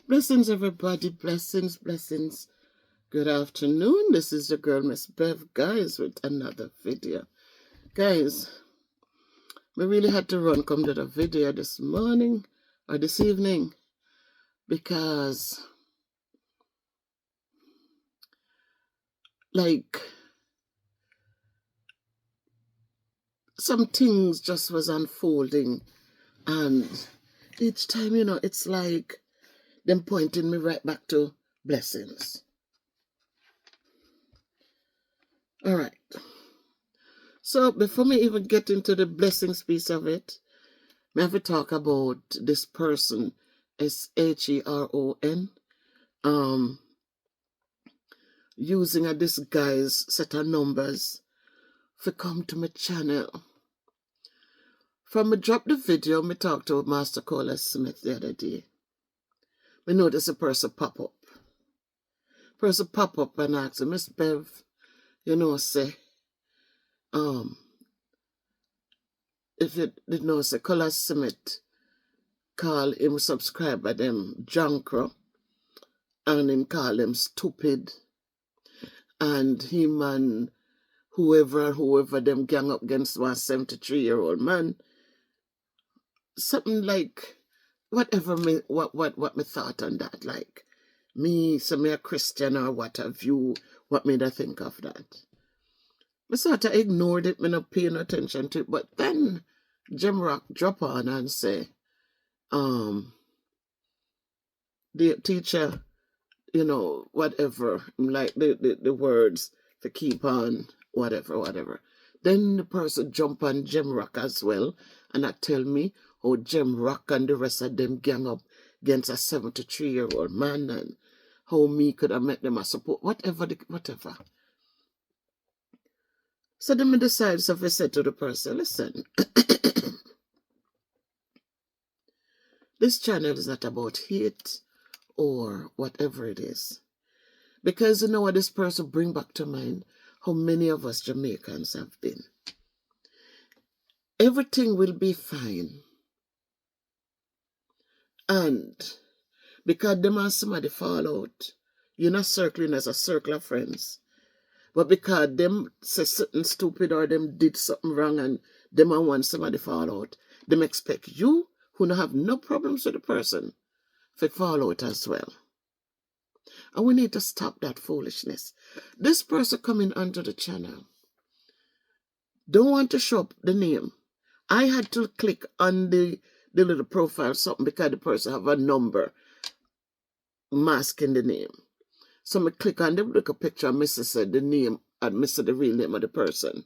Blessings, everybody. Blessings, blessings. Good afternoon. This is your girl, Miss Bev, guys, with another video. Guys, we really had to run come to the video this morning or this evening because, like, some things just was unfolding, and each time, it's like them pointing me right back to blessings. All right. So before me even get into the blessings piece of it, I have to talk about this person, Sheron, using a disguised set of numbers for come to my channel. From me drop the video, me talk to Master Cola Smith the other day. Me notice a person pop up. Person pop up and ask, Miss Bev, say, if you did know, say, Cola Smith call him subscriber them Jankro, and him call him stupid, and him and whoever them gang up against one 73-year-old man. Something like whatever me what me thought on that, like me a Christian or what have you, what made I think of that? I sort of ignored it, me not paying attention to it, but then Jim Rock drop on and say, the teacher, whatever, like the words to keep on, whatever. Then the person jump on Jim Rock as well, and I tell me how Jim Rock and the rest of them gang up against a 73-year-old man, and how me could have met them a support, whatever. So then I decided, so I said to the person, listen, this channel is not about hate or whatever it is. Because you know what this person bring back to mind? How many of us Jamaicans have been. Everything will be fine. And because them and somebody fall out, you're not circling as a circle of friends. But because them say something stupid or them did something wrong and them and want somebody fall out, them expect you, who don't have no problems with the person, to fall out as well. And we need to stop that foolishness. This person coming onto the channel don't want to show up the name. I had to click on the little profile something because the person have a number masking the name. So I click on the little picture and said the name and said the real name of the person.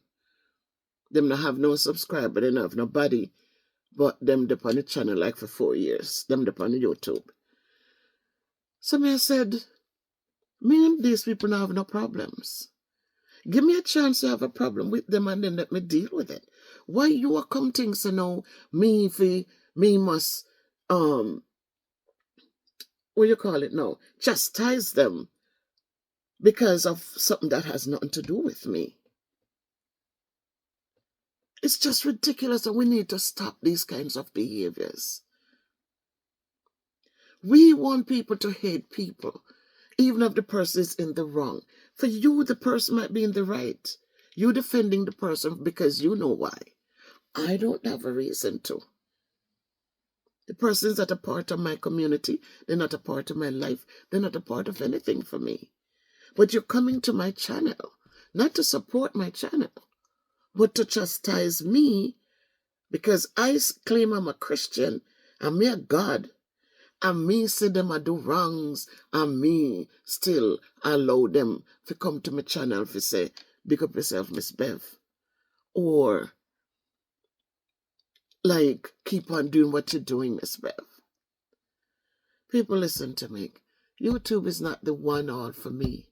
Them not have no subscriber, they don't have nobody, but them up on the channel like for 4 years. Them up on the YouTube. So I said, me and these people don't have no problems. Give me a chance to have a problem with them and then let me deal with it. Why you are come things to know me must what you call it now? Chastise them because of something that has nothing to do with me. It's just ridiculous, and we need to stop these kinds of behaviors. We want people to hate people, even if the person is in the wrong. For you, the person might be in the right. You defending the person because you know why. I don't have a reason to. The person is not a part of my community. They're not a part of my life. They're not a part of anything for me. But you're coming to my channel, not to support my channel, but to chastise me because I claim I'm a Christian, and me a God, and me say them I do wrongs, and me still allow them to come to my channel to say, big up yourself, Miss Bev. Or, like, keep on doing what you're doing, Miss Bev. People, listen to me. YouTube is not the one all for me.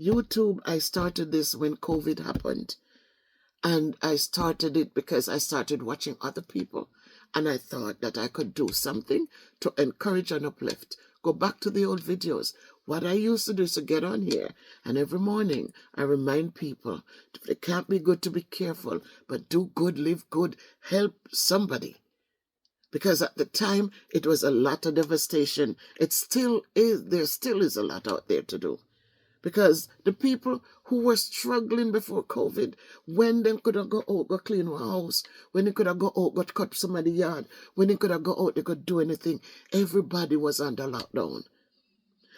YouTube, I started this when COVID happened. And I started it because I started watching other people. And I thought that I could do something to encourage and uplift. Go back to the old videos. What I used to do is to get on here. And every morning, I remind people, if it can't be good, to be careful. But do good, live good, help somebody. Because at the time, it was a lot of devastation. It still is, there still is a lot out there to do. Because the people who were struggling before COVID, when they could have go out, go clean one house, when they could have go out, go cut somebody's yard, when they could have go out, they could do anything, everybody was under lockdown.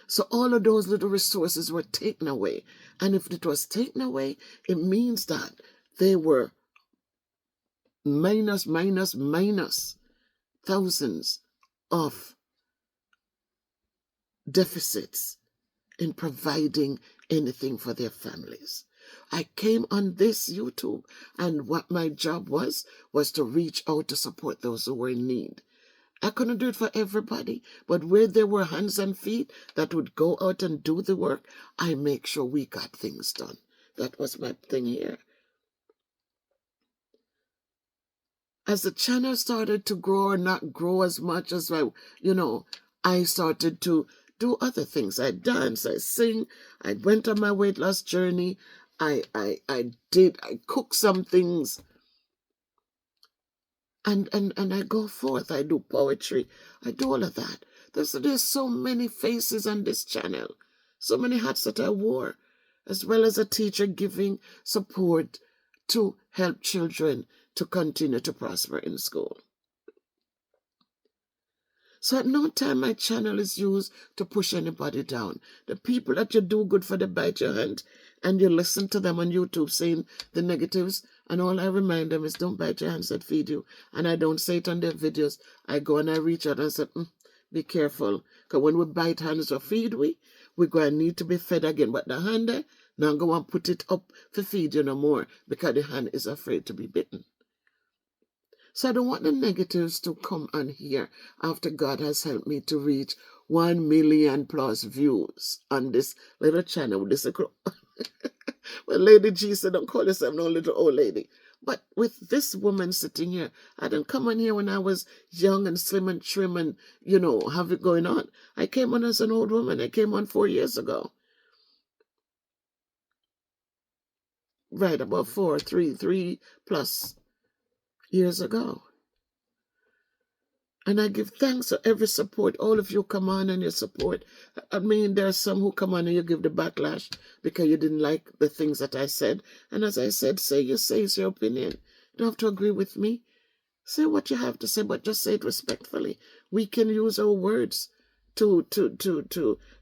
So all of those little resources were taken away. And if it was taken away, it means that they were minus thousands of deficits in providing anything for their families. I came on this YouTube, and what my job was to reach out to support those who were in need. I couldn't do it for everybody, but where there were hands and feet that would go out and do the work, I make sure we got things done. That was my thing here. As the channel started to grow or not grow as much as I started to do other things. I dance, I sing, I went on my weight loss journey. I cook some things. And I go forth. I do poetry. I do all of that. There's so many faces on this channel. So many hats that I wore. As well as a teacher giving support to help children to continue to prosper in school. So at no time my channel is used to push anybody down. The people that you do good for, they bite your hand, and you listen to them on YouTube saying the negatives, and all I remind them is don't bite your hands that feed you. And I don't say it on their videos. I go and I reach out and say, be careful, because when we bite hands or feed we're going to need to be fed again. But the hand there, now go and put it up to feed you no more, because the hand is afraid to be bitten. So I don't want the negatives to come on here after God has helped me to reach 1 million plus views on this little channel. Well, Lady G said, don't call yourself no little old lady. But with this woman sitting here, I didn't come on here when I was young and slim and trim and, have it going on. I came on as an old woman. I came on 4 years ago. Right, about 3 plus years ago. And I give thanks for every support. All of you come on and you support. I mean, there are some who come on and you give the backlash because you didn't like the things that I said. And as I said, say it's your opinion. You don't have to agree with me. Say what you have to say, but just say it respectfully. We can use our words to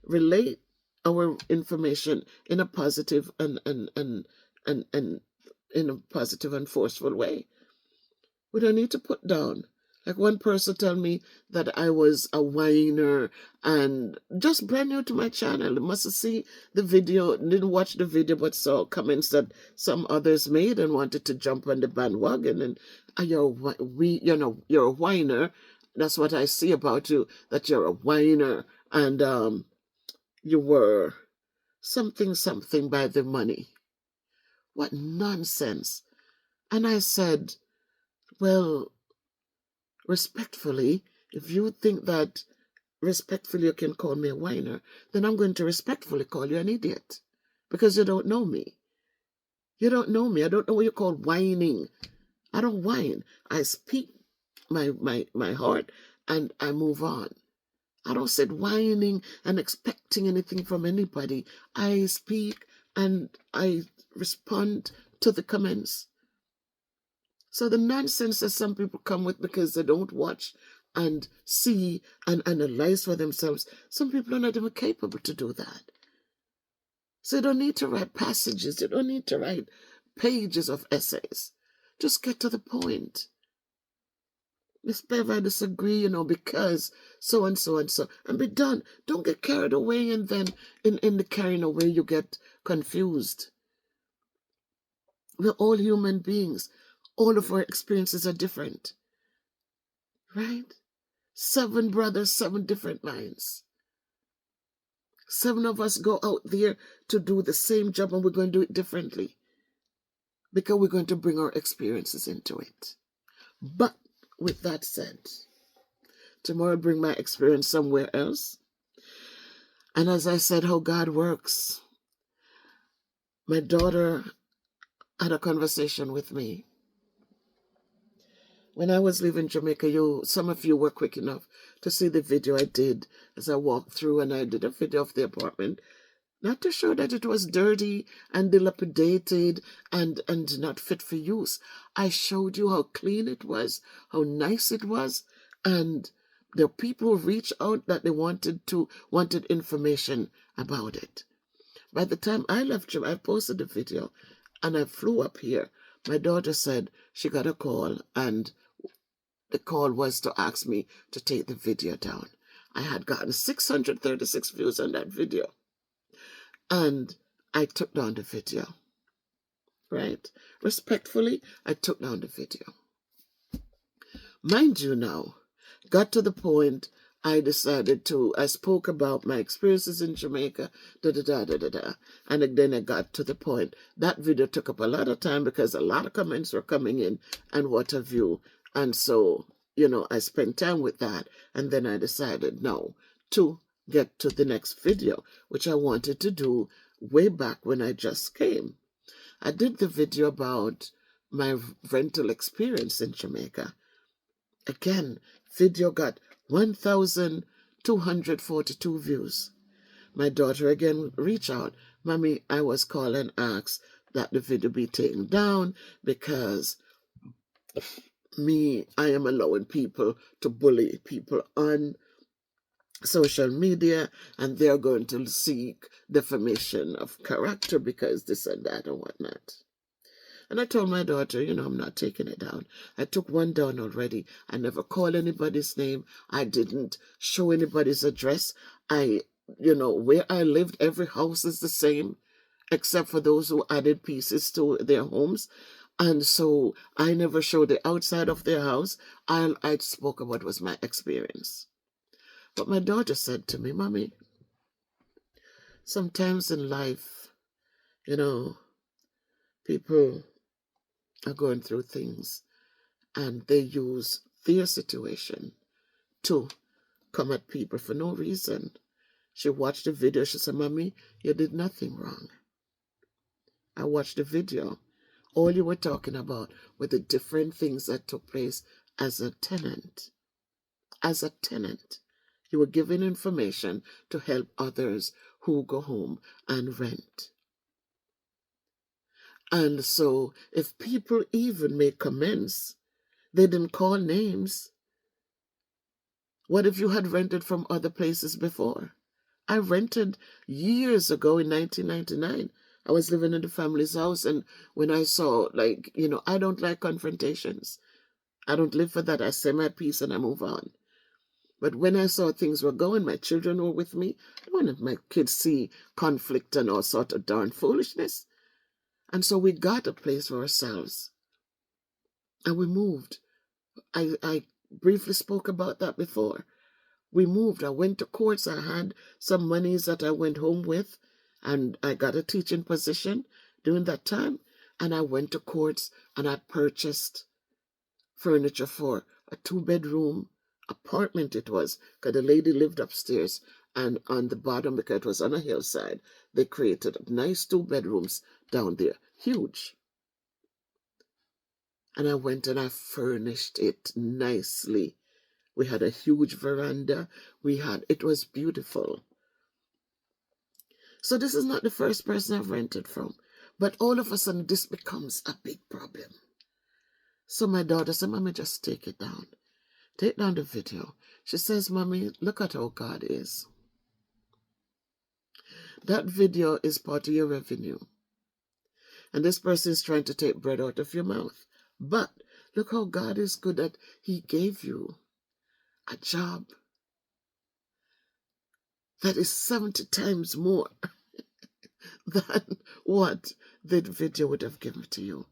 relate our information in a positive and in a positive and forceful way. We don't need to put down. Like one person told me that I was a whiner and just brand new to my channel. Must have seen the video, didn't watch the video, but saw comments that some others made and wanted to jump on the bandwagon. And you're a whiner. That's what I see about you, that you're a whiner. And you were something by the money. What nonsense. And I said, well, respectfully, if you think that respectfully you can call me a whiner, then I'm going to respectfully call you an idiot. Because you don't know me. You don't know me. I don't know what you call whining. I don't whine. I speak my heart and I move on. I don't sit whining and expecting anything from anybody. I speak and I respond to the comments. So the nonsense that some people come with because they don't watch and see and analyze for themselves, some people are not even capable to do that. So you don't need to write passages. You don't need to write pages of essays. Just get to the point. Miss Bev, I disagree, because so and so and so. And be done. Don't get carried away, and then in the carrying away you get confused. We're all human beings. All of our experiences are different. Right? 7 brothers, 7 different minds. 7 of us go out there to do the same job, and we're going to do it differently. Because we're going to bring our experiences into it. But with that said, tomorrow I'll bring my experience somewhere else. And as I said, how God works. My daughter had a conversation with me When I was leaving Jamaica, some of you were quick enough to see the video I did as I walked through, and I did a video of the apartment, not to show that it was dirty and dilapidated and not fit for use. I showed you how clean it was, how nice it was, and the people reached out that they wanted information about it. By the time I left Jamaica, I posted the video and I flew up here. My daughter said she got a call, and the call was to ask me to take the video down. I had gotten 636 views on that video. And I took down the video. Right? Respectfully, I took down the video. Mind you now, got to the point I spoke about my experiences in Jamaica, and then I got to the point. That video took up a lot of time because a lot of comments were coming in and what have you. And so, I spent time with that. And then I decided now to get to the next video, which I wanted to do way back when I just came. I did the video about my rental experience in Jamaica. Again, video got 1,242 views. My daughter again reached out. Mommy, I was called and asked that the video be taken down because I am allowing people to bully people on social media, and they're going to seek defamation of character because this and that and whatnot. And I told my daughter, I'm not taking it down. I took one down already. I never called anybody's name. I didn't show anybody's address. Where I lived, every house is the same, except for those who added pieces to their homes. And so I never showed the outside of their house. I spoke about what was my experience. But my daughter said to me, Mommy, sometimes in life, people are going through things and they use their situation to come at people for no reason. She watched the video. She said, Mommy, you did nothing wrong. I watched the video. All you were talking about were the different things that took place as a tenant. As a tenant. You were giving information to help others who go home and rent. And so if people even make comments, they didn't call names. What if you had rented from other places before? I rented years ago in 1999. I was living in the family's house, and when I saw, I don't like confrontations. I don't live for that. I say my piece and I move on. But when I saw things were going, my children were with me. I wanted my kids see conflict and all sort of darn foolishness. And so we got a place for ourselves. And we moved. I briefly spoke about that before. We moved. I went to courts. I had some monies that I went home with. And I got a teaching position during that time. And I went to courts and I purchased furniture for a 2-bedroom apartment it was, because the lady lived upstairs, and on the bottom, because it was on a hillside, they created nice 2 bedrooms down there, huge. And I went and I furnished it nicely. We had a huge veranda. It was beautiful. So this is not the first person I've rented from, but all of a sudden this becomes a big problem. So my daughter said, Mommy, just take it down. Take down the video. She says, Mommy, look at how God is. That video is part of your revenue. And this person is trying to take bread out of your mouth. But look how God is good that He gave you a job that is 70 times more than what the video would have given to you.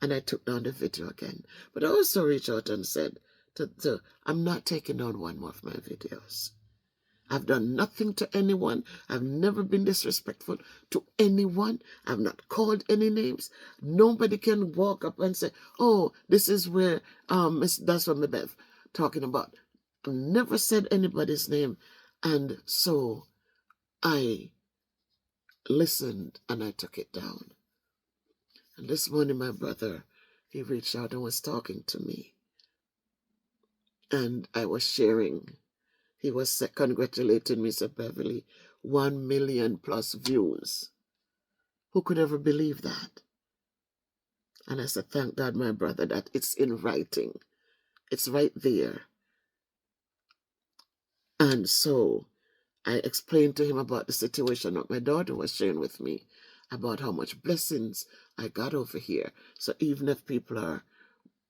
And I took down the video again. But I also reached out and said, I'm not taking down one more of my videos. I've done nothing to anyone. I've never been disrespectful to anyone. I've not called any names. Nobody can walk up and say, oh, this is where that's what Bev talking about. I've never said anybody's name. And so I listened and I took it down. And this morning my brother, he reached out and was talking to me. And I was sharing. He was congratulating me, said Beverly, 1 million plus views. Who could ever believe that? And I said, thank God, my brother, that it's in writing. It's right there. And so I explained to him about the situation that my daughter was sharing with me, about how much blessings I got over here. So even if people are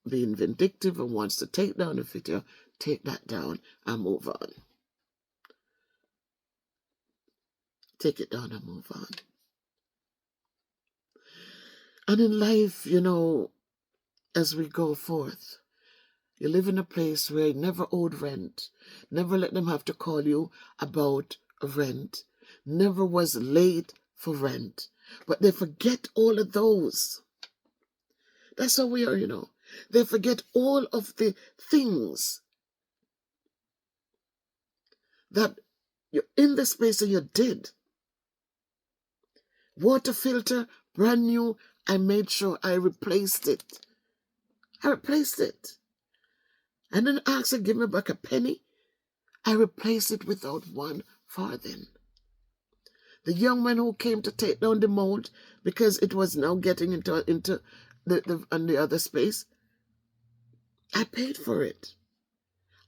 being vindictive and wants to take down the video, take that down and move on. Take it down and move on. And in life, you know, as we go forth, you live in a place where you never owed rent, never let them have to call you about rent, never was late for rent. But they forget all of those. That's how we are, you know. They forget all of the things that you're in the space and you did. Water filter, brand new, I made sure I replaced it. I replaced it. I didn't ask her to give me back a penny. I replaced it without 1 farthing. The young man who came to take down the mold because it was now getting into the other space, I paid for it.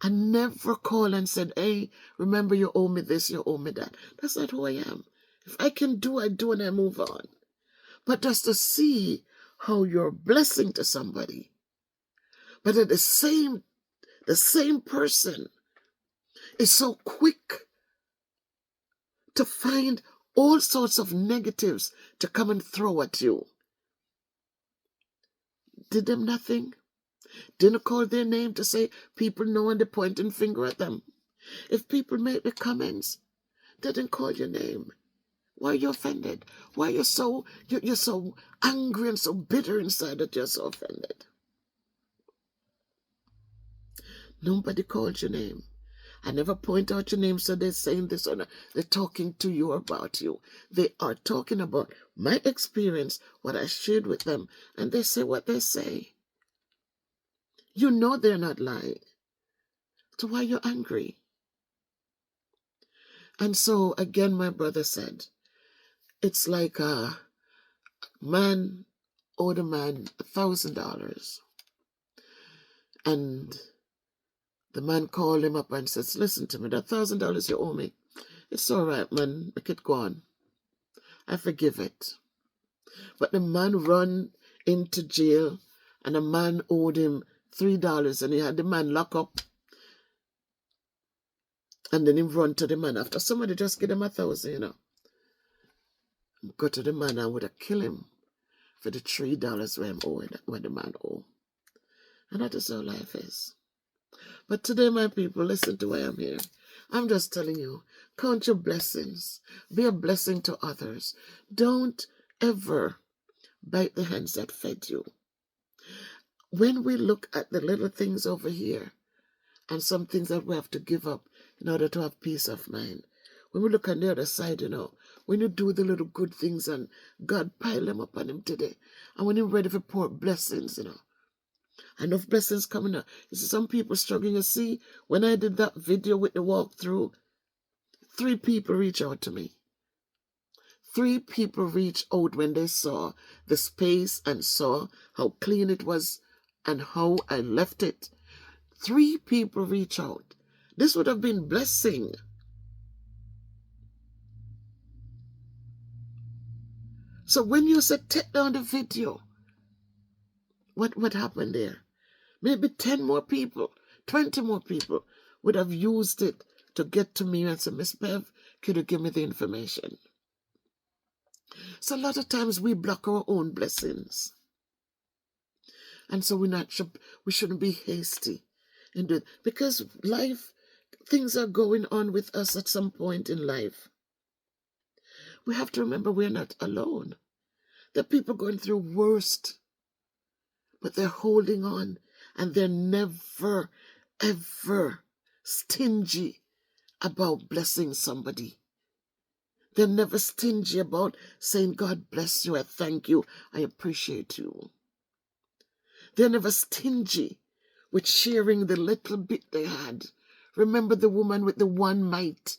I never called and said, hey, remember you owe me this, you owe me that. That's not who I am. If I can do, I do and I move on. But just to see how you're a blessing to somebody, but at the same person is so quick to find all sorts of negatives to come and throw at you. Did them nothing. Didn't call their name to say people know and they're pointing finger at them. If people make the comments, they didn't call your name. Why are you offended? Why are you so you're so angry and so bitter inside that you're so offended? Nobody called your name. I never point out your name, so they're saying this or that. They're talking to you about you. They are talking about my experience, what I shared with them, and they say what they say. You know they're not lying. So why are you angry? And so, again, my brother said, it's like a man owed a man $1,000. And the man called him up and says, listen to me, that $1,000 you owe me, it's all right, man, make it go on. I forgive it. But the man run into jail, and the man owed him $3, and he had the man locked up. And then he run to the man after somebody just give him $1,000, you know. Go to the man and would have killed him for the $3 where the man owe. And that is how life is. But today, my people, listen to why I'm here. I'm just telling you, count your blessings. Be a blessing to others. Don't ever bite the hands that fed you. When we look at the little things over here and some things that we have to give up in order to have peace of mind, when we look on the other side, you know, when you do the little good things and God pile them up on him today, and when you're ready for pour blessings, you know, enough blessings coming up. You see some people struggling. You see, when I did that video with the walkthrough, 3 people reached out to me. 3 people reached out when they saw the space and saw how clean it was and how I left it. 3 people reached out. This would have been blessing. So when you said take down the video, what happened there? Maybe 10 more people, 20 more people would have used it to get to me and say, Miss Bev, could you give me the information? So a lot of times we block our own blessings. And so we shouldn't be hasty in doing it. Because life, things are going on with us at some point in life. We have to remember we're not alone. There are people going through worst, but they're holding on, and they're never, ever stingy about blessing somebody. They're never stingy about saying, God bless you, I thank you, I appreciate you. They're never stingy with sharing the little bit they had. Remember the woman with the one mite.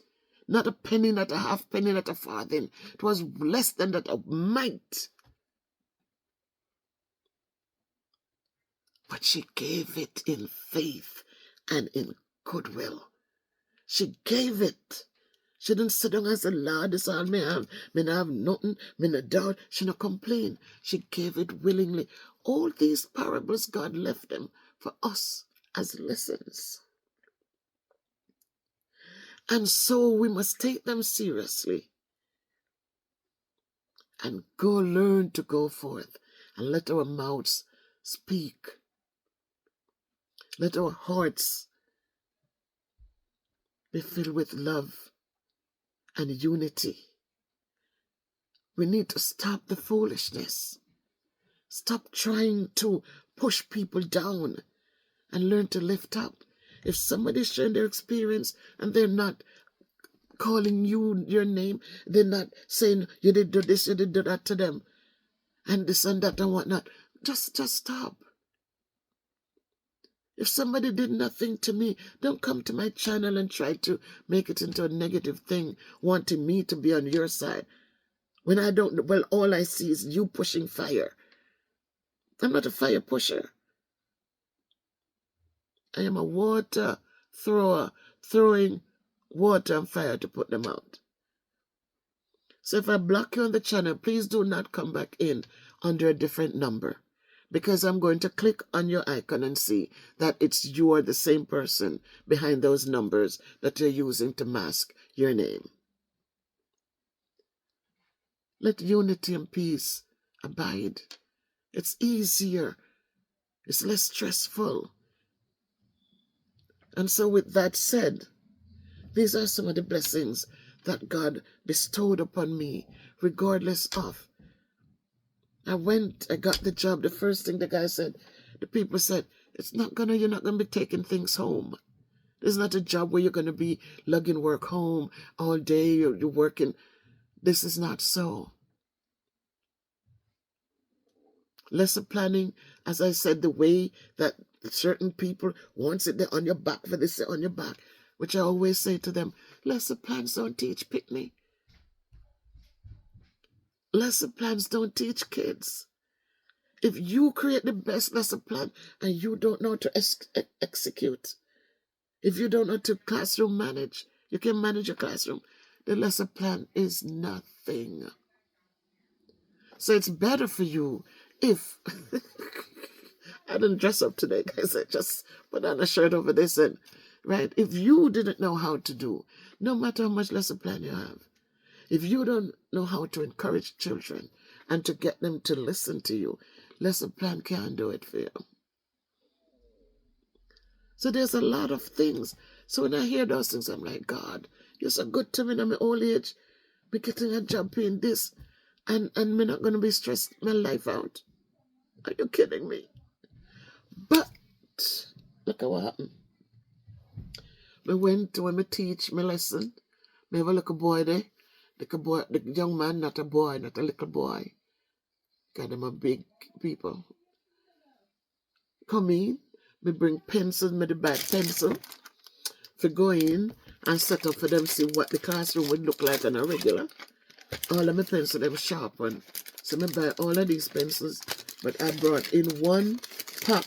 Not a penny, not a half penny, not a farthing. It was less than that, a mite. But she gave it in faith and in goodwill. She gave it. She didn't sit down and say, Lord, this all me have. Me not have nothing. Me not doubt. She not complain. She gave it willingly. All these parables, God left them for us as lessons. And so we must take them seriously and go learn to go forth and let our mouths speak. Let our hearts be filled with love and unity. We need to stop the foolishness. Stop trying to push people down and learn to lift up. If somebody's sharing their experience and they're not calling you your name, they're not saying you did do this, you did do that to them, and this and that and whatnot, just stop. If somebody did nothing to me, don't come to my channel and try to make it into a negative thing, wanting me to be on your side. When I don't, well, all I see is you pushing fire. I'm not a fire pusher. I am a water thrower, throwing water and fire to put them out. So if I block you on the channel, please do not come back in under a different number, because I'm going to click on your icon and see that you are the same person behind those numbers that you're using to mask your name. Let unity and peace abide. It's easier. It's less stressful. And so with that said, these are some of the blessings that God bestowed upon me, regardless of. I got the job. The first thing the people said, you're not gonna be taking things home. This is not a job where you're gonna be lugging work home all day, you're working. This is not so. Lesson planning, as I said, the way that certain people wants it, they're on your back for this, they're on your back, which I always say to them, lesson plans don't teach picnic. Lesson plans don't teach kids. If you create the best lesson plan and you don't know how to execute, if you don't know how to classroom manage, you can manage your classroom, the lesson plan is nothing. So it's better for you if I didn't dress up today, guys. I just put on a shirt over this and right. If you didn't know how to do, no matter how much lesson plan you have, if you don't know how to encourage children and to get them to listen to you, lesson plan can't do it for you. So there's a lot of things. So when I hear those things, I'm like, God, you're so good to me in my old age. Be getting a job in this, and me not going to be stressed my life out. Are you kidding me? But look at what happened. When I teach my lesson, me have a little boy there. The young man, not a boy, not a little boy. God, them are big people. Come in, me bring pencils, me the bag pencil, for go in and set up for them see what the classroom would look like on a regular. All of my pencils, they were sharpened. So I buy all of these pencils, but I brought in one pack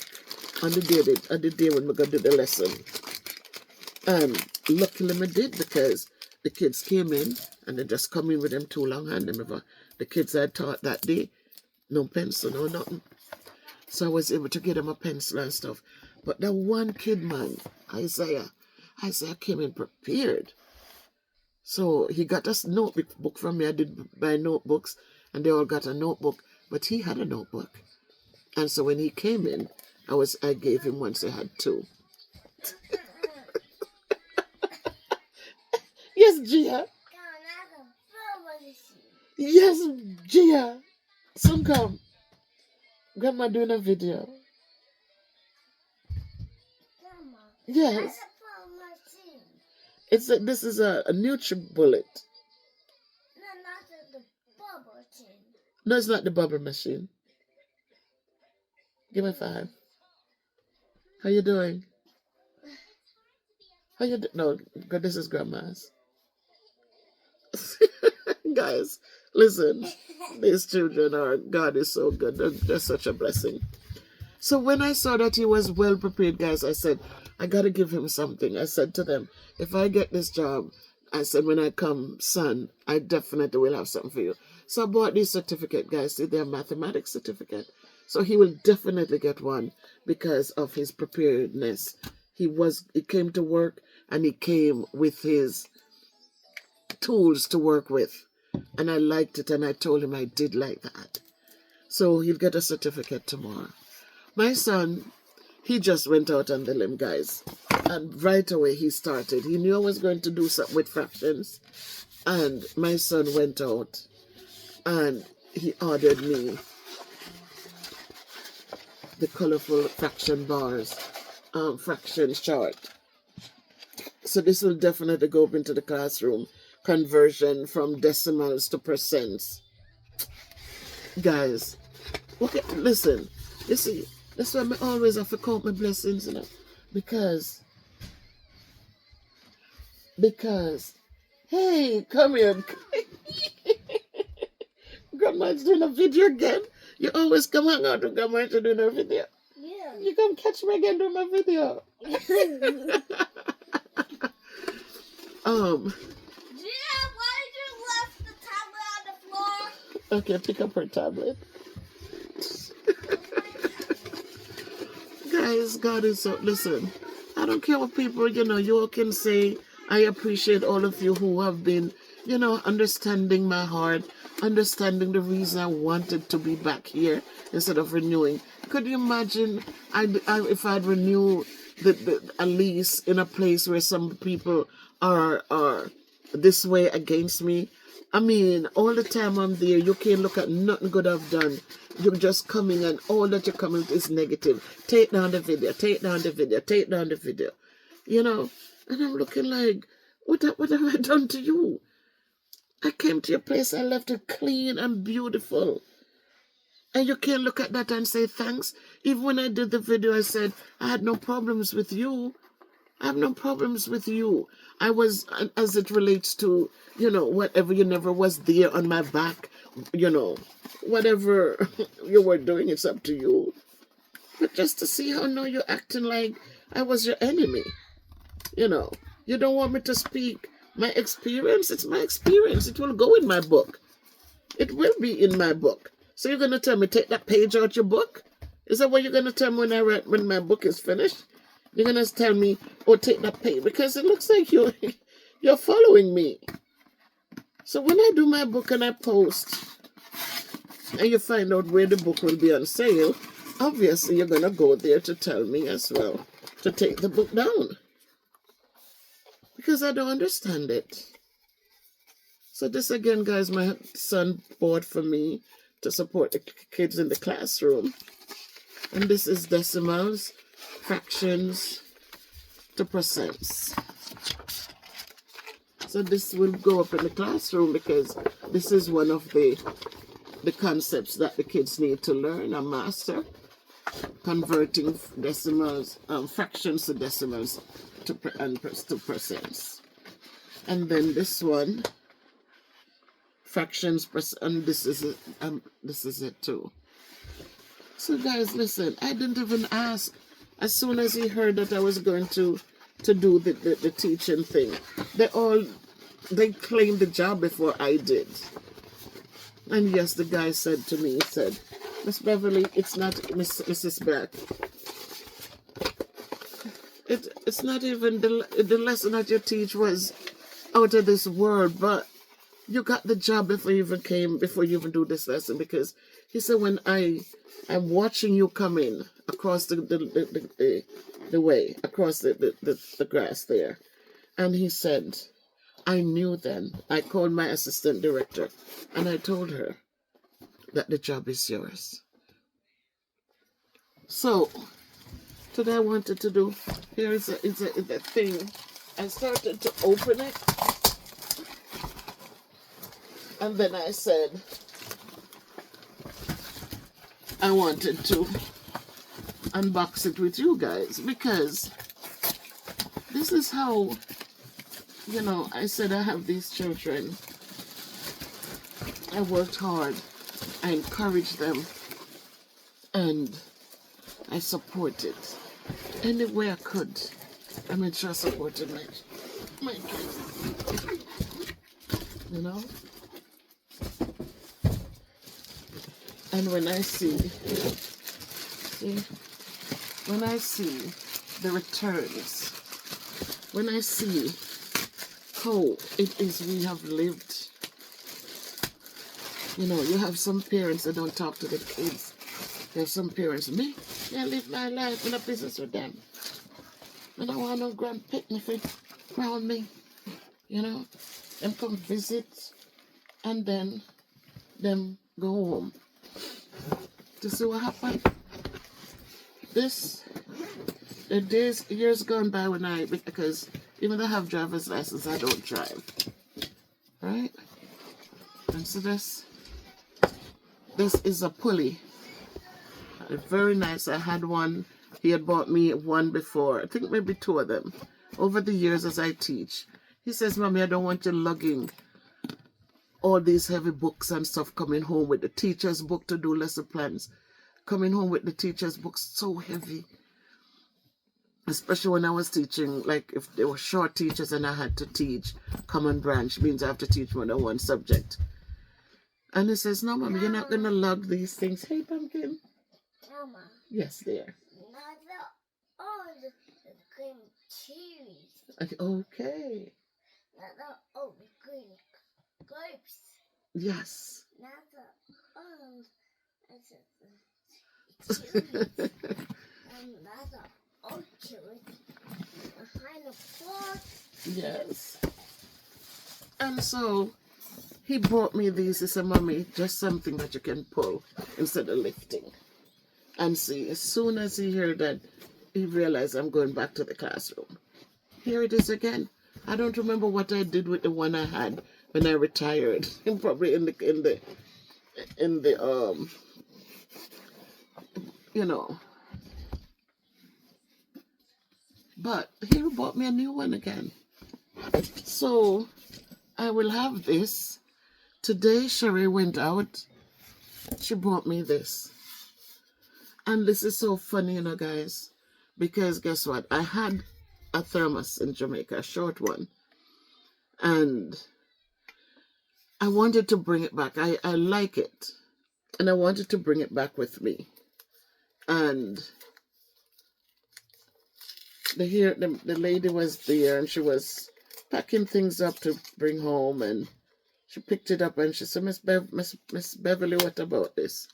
on the day when we going to do the lesson. And luckily I did, because the kids came in and they just come in with them too long hand. The kids I taught that day, no pencil, no nothing. So I was able to get them a pencil and stuff. But that one kid, man, Isaiah came in prepared. So he got a notebook from me. I did buy notebooks, and they all got a notebook. But he had a notebook. And so when he came in, I gave him one, so I had two. Yes, Gia. Yes, Gia. Soon come. Grandma doing a video. Grandma, yes. This is a NutriBullet. No, not the bubble machine. No, it's not the bubble machine. Give me 5. How you doing? How you No, God, this is Grandma's. Guys, listen. These children are, God is so good. They're such a blessing. So when I saw that he was well prepared, guys, I said, I got to give him something. I said to them, if I get this job, I said, when I come, son, I definitely will have something for you. So I bought this certificate, guys. See, their mathematics certificate. So he will definitely get one because of his preparedness. He came to work and he came with his tools to work with. And I liked it and I told him I did like that. So he'll get a certificate tomorrow. My son, he just went out on the limb, guys. And right away he started. He knew I was going to do something with fractions. And my son went out and he ordered me the colorful fraction bars, fraction chart. So this will definitely go up into the classroom. Conversion from decimals to percents. Guys, okay, listen. You see, that's why I always have to count my blessings, you know. Because, hey, come here. Grandma's doing a video again. You always come hang out with Grandma and she's doing her video. Yeah. You come catch me again doing my video. Gia, why did you left the tablet on the floor? Okay, pick up her tablet. Guys, God is so, listen, I don't care what people, you all can say. I appreciate all of you who have been, understanding my heart, understanding the reason I wanted to be back here instead of renewing. Could you imagine if I'd renew a lease in a place where some people are this way against me? I mean, all the time I'm there, you can't look at nothing good I've done. You're just coming and all that you're coming is negative. Take down the video, take down the video, take down the video. And I'm looking like, what have I done to you? I came to your place, I left it clean and beautiful. And you can't look at that and say thanks. Even when I did the video, I said, I had no problems with you. I have no problems with you. I was, as it relates to, whatever, you never was there on my back, whatever you were doing, it's up to you. But just to see how now you're acting like I was your enemy. You don't want me to speak my experience. It's my experience. It will go in my book. It will be in my book. So you're going to tell me, take that page out your book? Is that what you're going to tell me when my book is finished? You're going to tell me, oh, take that page, because it looks like you're following me. So when I do my book and I post, and you find out where the book will be on sale, obviously you're going to go there to tell me as well to take the book down. Because I don't understand it. So this again, guys, my son bought for me to support the kids in the classroom. And this is decimals, fractions to percents. So this will go up in the classroom because this is one of the concepts that the kids need to learn and master. Converting decimals, fractions to decimals to percents. And then this one, fractions, and this is it too. So guys, listen, I didn't even ask. As soon as he heard that I was going to do the teaching thing, they claimed the job before I did. And yes, the guy said to me, he said, Miss Beverly, it's not Mrs. Black. It's not even the lesson that you teach was out of this world, but you got the job before you even do this lesson, because he said when I'm watching you come in across the way, across the grass there, and he said, I knew then. I called my assistant director and I told her that the job is yours. So today I wanted to do, here is a thing. I started to open it, and then I said I wanted to unbox it with you guys, because this is how, you know, I said I have these children. I worked hard. I encouraged them. And I supported any way I could. I made sure I supported my kids. You know? And when I see the returns, when I see how it is we have lived, you know, you have some parents that don't talk to the kids. There's some parents, me, I live my life in a business with them. I don't want no grand picnic around me, you know. Them come visit and then them go home. To see what happened. The years gone by when because even though I have driver's license, I don't drive. Right? And so this is a Pulley. Very nice. I had one. He had bought me one before. I think maybe two of them. Over the years as I teach. He says, Mommy, I don't want you lugging all these heavy books and stuff coming home with the teacher's book to do lesson plans. Coming home with the teacher's books so heavy. Especially when I was teaching, like if they were short teachers and I had to teach common branch, means I have to teach more than one subject. And he says, no, Mommy, you're not going to lug these things. Hey, Pumpkin. Mama. Yes, dear. Not the green cheese. Okay. Not the old green grapes. Yes. Not the cheese. And not the orchard behind the floor. Yes. And so he brought me these. He said, Mommy, just something that you can pull instead of lifting. And see, as soon as he heard that, he realized I'm going back to the classroom. Here it is again. I don't remember what I did with the one I had when I retired. Probably in the you know. But he bought me a new one again. So I will have this. Today Sherry went out. She brought me this. And this is so funny, you know, guys. Because guess what? I had a thermos in Jamaica, a short one. And I wanted to bring it back. I like it. And I wanted to bring it back with me. And the lady was there and she was packing things up to bring home, and she picked it up and she said, Miss Beverly, what about this?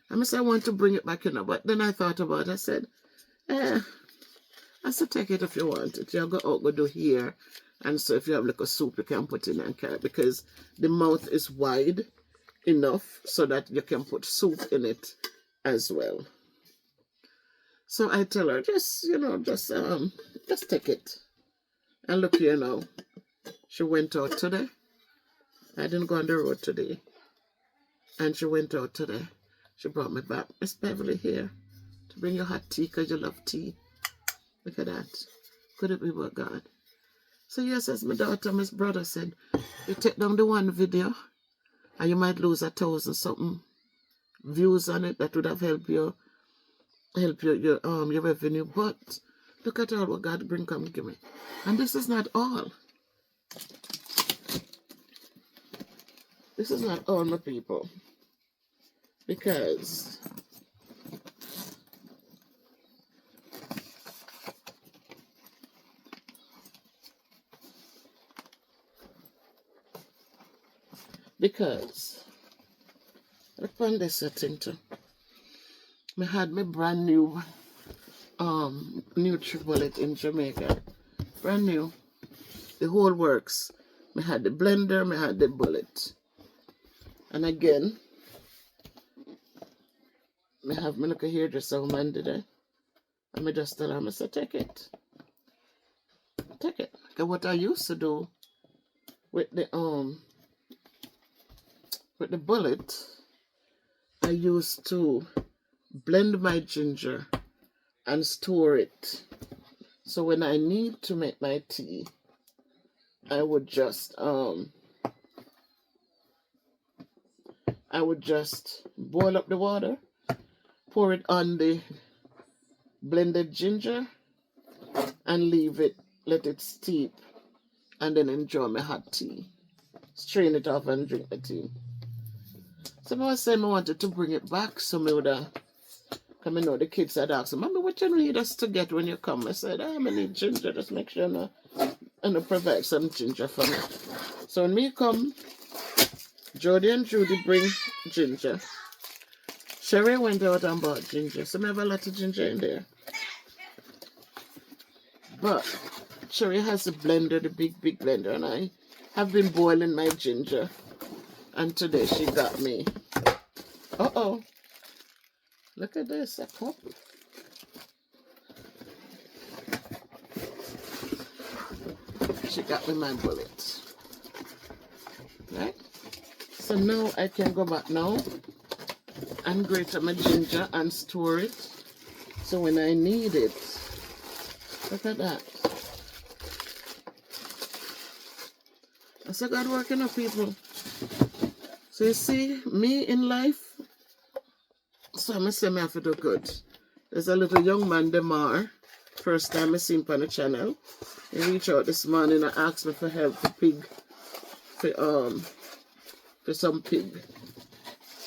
I said, I want to bring it back, you know. But then I thought about it. I said, I said, take it if you want it. You'll go out, go do here. And so if you have like a soup, you can put in and carry, because the mouth is wide enough so that you can put soup in it as well. So I tell her, just take it. And look here now. She went out today. I didn't go on the road today. And she went out today. She brought me back, Miss Beverly, here to bring you hot tea because you love tea. Look at that. Could it be what God? So yes, as my daughter, Miss Brother said, you take down the one video and you might lose 1,000 something views on it. That would have helped your revenue. But look at all what God bring come give me. And this is not all. This is not all, my people. Because look on this setting too. I had my brand new NutriBullet in Jamaica. Brand new. The whole works. I had the blender, I had the bullet. And again, I have my look here just so man did I. And I just tell him, I said, take it. Take it. Because what I used to do with the bullet, I used to blend my ginger and store it. So when I need to make my tea, I would just boil up the water, pour it on the blended ginger, and leave it, let it steep, and then enjoy my hot tea. Strain it off and drink the tea. So I said I wanted to bring it back, so I would come, the kids had asked me, Mommy, what you need us to get when you come? I said, I need ginger, just make sure I provide some ginger for me. So when me come, Jody and Judy bring ginger. Sherry went out and bought ginger, so I have a lot of ginger in there. But Sherry has a blender, the big blender, and I have been boiling my ginger. And today she got me. Uh-oh. Look at this, a cup. She got me my bullet. Right? So now I can go back now and grate up my ginger and store it. So when I need it, look at that. That's a God working on people. So you see, me in life, so I'm going to say I have to do good. There's a little young man, Demar. First time I seen him on the channel. He reached out this morning and asked me for help for pig. For some pig.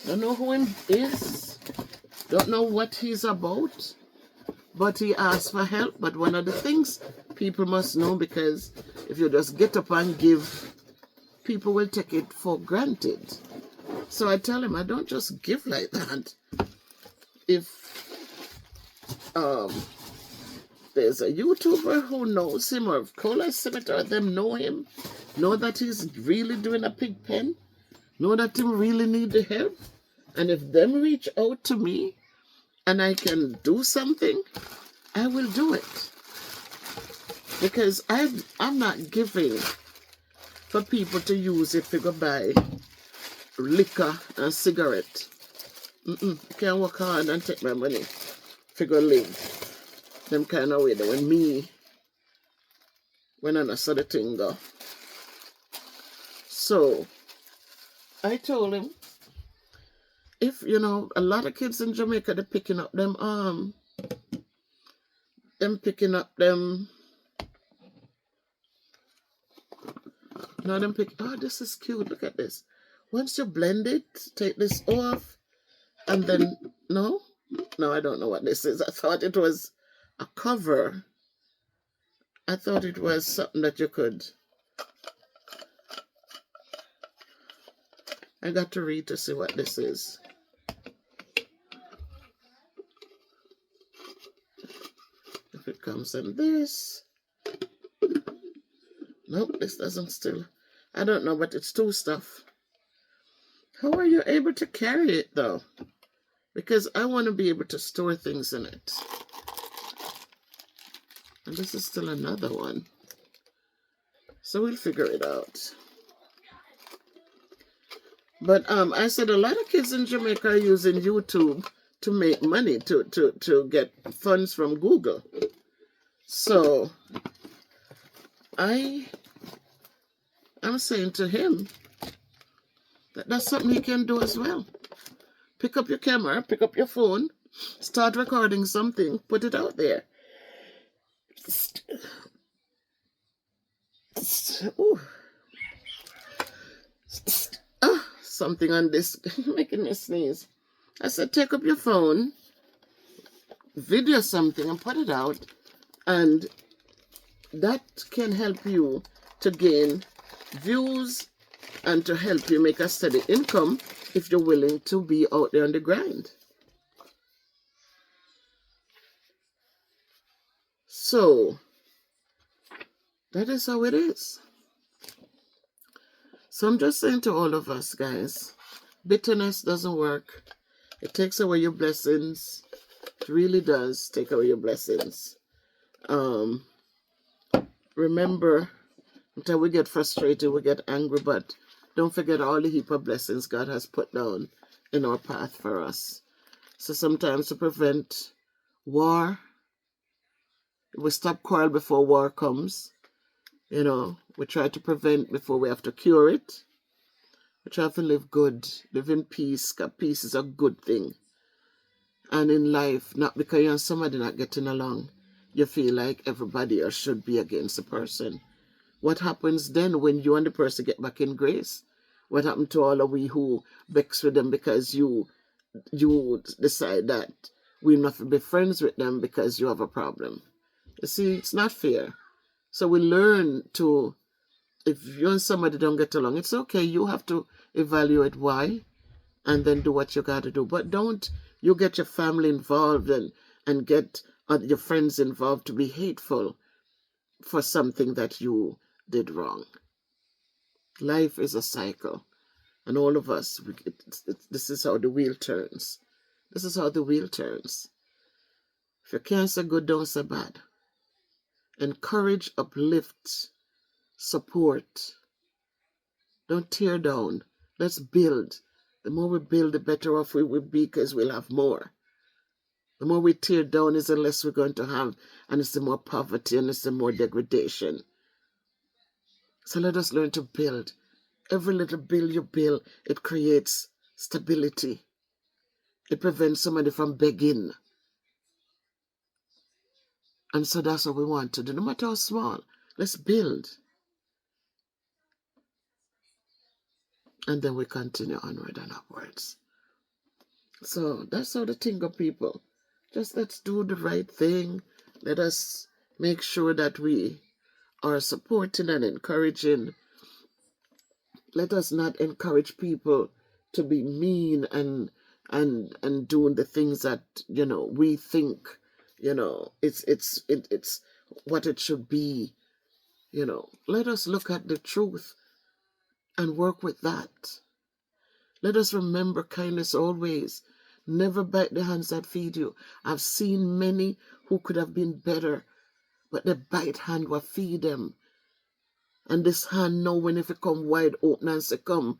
Don't know who him is. Don't know what he's about. But he asked for help. But one of the things people must know, because if you just get up and give, people will take it for granted. So I tell him, I don't just give like that. If there's a YouTuber who knows him, or Cola Scimitar, them know him, know that he's really doing a pig pen, know that he really need the help, and if them reach out to me and I can do something, I will do it. Because I'm not giving for people to use it to go buy liquor and cigarette. You can't work hard and take my money to go live them kind of way that when I saw the thing go. So I told him, if a lot of kids in Jamaica, they're picking up them oh, this is cute, look at this. Once you blend it, take this off, and then, no, I don't know what this is. I thought it was a cover. I thought it was something that you could. I got to read to see what this is. If it comes in this. Nope, this doesn't still. I don't know, but it's two stuff. How are you able to carry it though? Because I want to be able to store things in it. And this is still another one. So we'll figure it out. But I said a lot of kids in Jamaica are using YouTube to make money, to get funds from Google. So I'm saying to him that that's something he can do as well. Pick up your camera, pick up your phone, start recording something, put it out there. Ooh. Something on this making me sneeze. I said, take up your phone, video something and put it out, and that can help you to gain views and to help you make a steady income if you're willing to be out there on the grind. So that is how it is. So I'm just saying to all of us, guys, bitterness doesn't work. It takes away your blessings. It really does take away your blessings. Remember, until we get frustrated, we get angry, but don't forget all the heap of blessings God has put down in our path for us. So sometimes to prevent war, We stop quarrel before war comes. You know, we try to prevent before we have to cure it. We try to live good, live in peace, because peace is a good thing. And in life, not because you and somebody not getting along, you feel like everybody else should be against the person. What happens then when you and the person get back in grace? What happened to all of we who vex with them because you decide that we not be friends with them because you have a problem? You see, it's not fair. So we learn to, if you and somebody don't get along, it's okay. You have to evaluate why and then do what you got to do. But don't you get your family involved and get your friends involved to be hateful for something that you did wrong. Life is a cycle. And all of us, this is how the wheel turns. This is how the wheel turns. If you can't say good, don't say bad. Encourage, uplift, support. Don't tear down. Let's build. The more we build, the better off we will be because we'll have more. The more we tear down is the less we're going to have, and it's the more poverty and it's the more degradation. So let us learn to build. Every little bill you build, it creates stability. It prevents somebody from begging. And so that's what we want to do, no matter how small. Let's build. And then we continue onward and upwards. So that's how the thing go, people. Just let's do the right thing. Let us make sure that we are supporting and encouraging. Let us not encourage people to be mean and doing the things that, you know, we think, you know, it's what it should be. You know, let us look at the truth and work with that. Let us remember kindness always. Never bite the hands that feed you. I've seen many who could have been better, but the bite hand will feed them. And this hand know when if it come wide open and say, come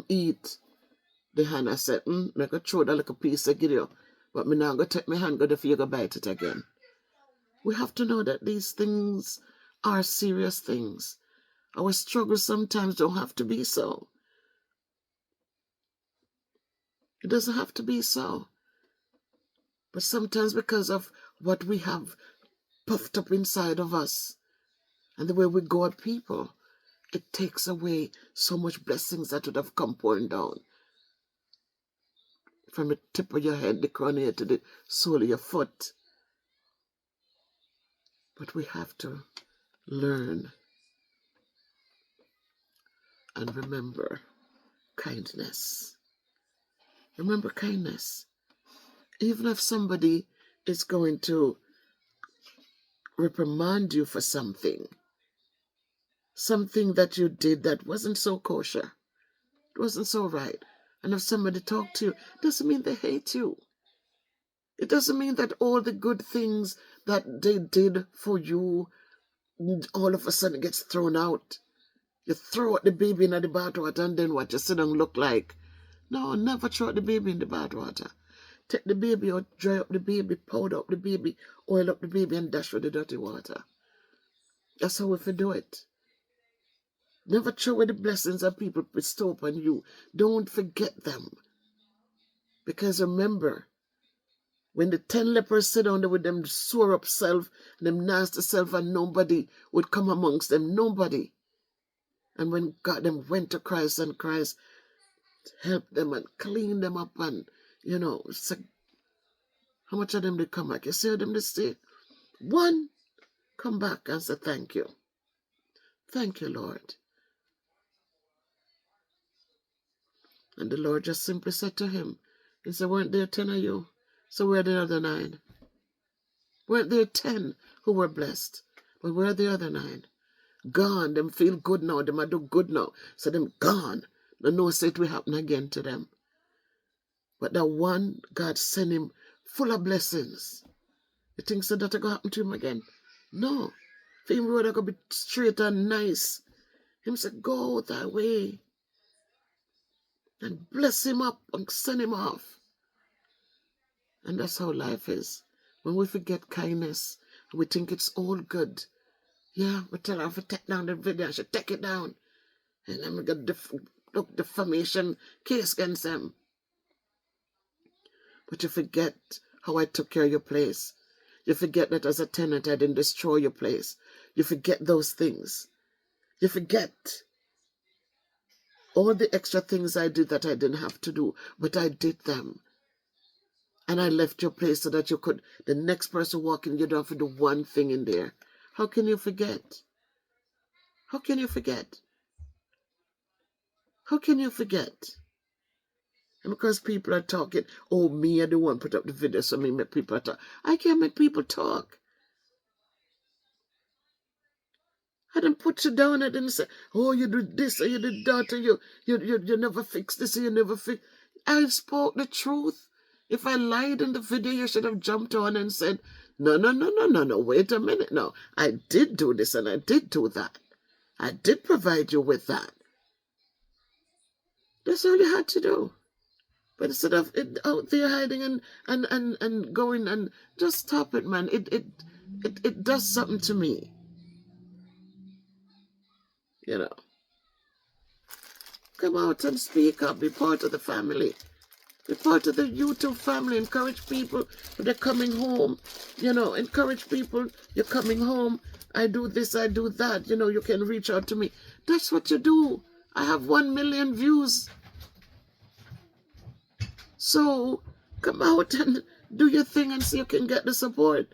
eat. The hand I said, I go throw that like a piece of give you. But me now go take my hand, go there for you go bite it again. We have to know that these things are serious things. Our struggles sometimes don't have to be so. It doesn't have to be so. But sometimes because of what we have puffed up inside of us and the way we go at people, it takes away so much blessings that would have come pouring down. From the tip of your head, the crown of your head to the sole of your foot. But we have to learn and remember kindness. Remember kindness. Even if somebody is going to reprimand you for something that you did that wasn't so kosher, it wasn't so right, and if somebody talked to you, it doesn't mean they hate you. It doesn't mean that all the good things that they did for you all of a sudden gets thrown out. You throw out the baby in the bathwater and then what? You sit and look like. No, never throw out the baby in the bathwater. Take the baby out, dry up the baby, powder up the baby, oil up the baby and dash with the dirty water. That's how we do it. Never throw away the blessings that people bestow upon you. Don't forget them. Because remember, when the 10 lepers sit down there with them sore up self, them nasty self, and nobody would come amongst them, nobody. And when God them went to Christ and Christ helped them and cleaned them up and, you know, so how much of them did come back? You see them this day? One come back and say thank you. Thank you, Lord. And the Lord just simply said to him, he said, weren't there 10 of you? So where are the other 9? Weren't there 10 who were blessed? But where are the other 9? Gone. Them feel good now. Them are do good now. So them gone. No, no, say it will happen again to them. But that one, God sent him full of blessings. You think so that going to happen to him again? No. For him road going to be straight and nice. Him said, go thy way. And bless him up and send him off. And that's how life is. When we forget kindness, We think it's all good. Yeah, we tell her to take down the video. She take it down. And then we got defamation case against them. But you forget how I took care of your place. You forget that as a tenant, I didn't destroy your place. You forget those things. You forget all the extra things I did that I didn't have to do, but I did them. And I left your place so that you could, the next person walking, you don't have to do one thing in there. How can you forget? How can you forget? How can you forget? And because people are talking, oh, me, I don't want to put up the video, so me make people talk. I can't make people talk. I didn't put you down. I didn't say, oh, you did this or you did that, or you never fix this or you never fix. I spoke the truth. If I lied in the video, you should have jumped on and said, no, wait a minute. No, I did do this and I did do that. I did provide you with that. That's all you had to do. But instead of it out there hiding and going and just stop it, man. It does something to me. You know. Come out and speak up. Be part of the family. Be part of the YouTube family. Encourage people when they're coming home. You know, encourage people. You're coming home. I do this, I do that. You know, you can reach out to me. That's what you do. I have 1 million views. So come out and do your thing and see you can get the support.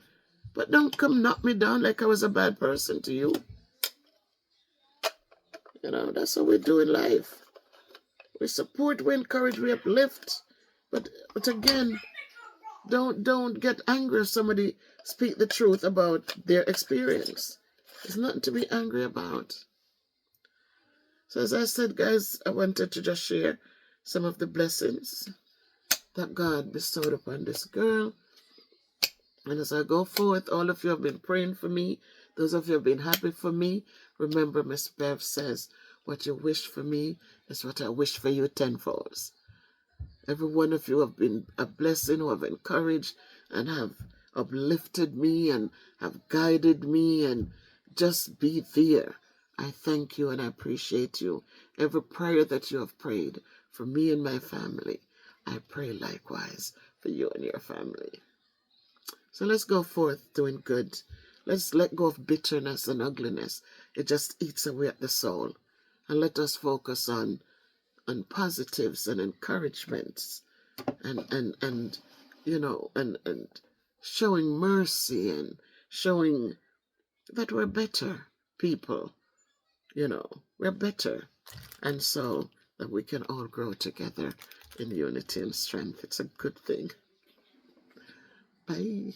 But don't come knock me down like I was a bad person to you. You know, that's how we do in life. We support, we encourage, we uplift. But again, don't get angry if somebody speak the truth about their experience. There's nothing to be angry about. So as I said, guys, I wanted to just share some of the blessings that God bestowed upon this girl. And as I go forth, all of you have been praying for me. Those of you have been happy for me. Remember, Miss Bev says, what you wish for me is what I wish for you tenfold. Every one of you have been a blessing, who have encouraged and have uplifted me and have guided me and just be there. I thank you and I appreciate you. Every prayer that you have prayed for me and my family, I pray likewise for you and your family. So let's go forth doing good. Let's let go of bitterness and ugliness. It just eats away at the soul. And let us focus on positives and encouragements and you know, and showing mercy and showing that we're better people. You know, we're better. And so that we can all grow together in unity and strength. It's a good thing. Bye.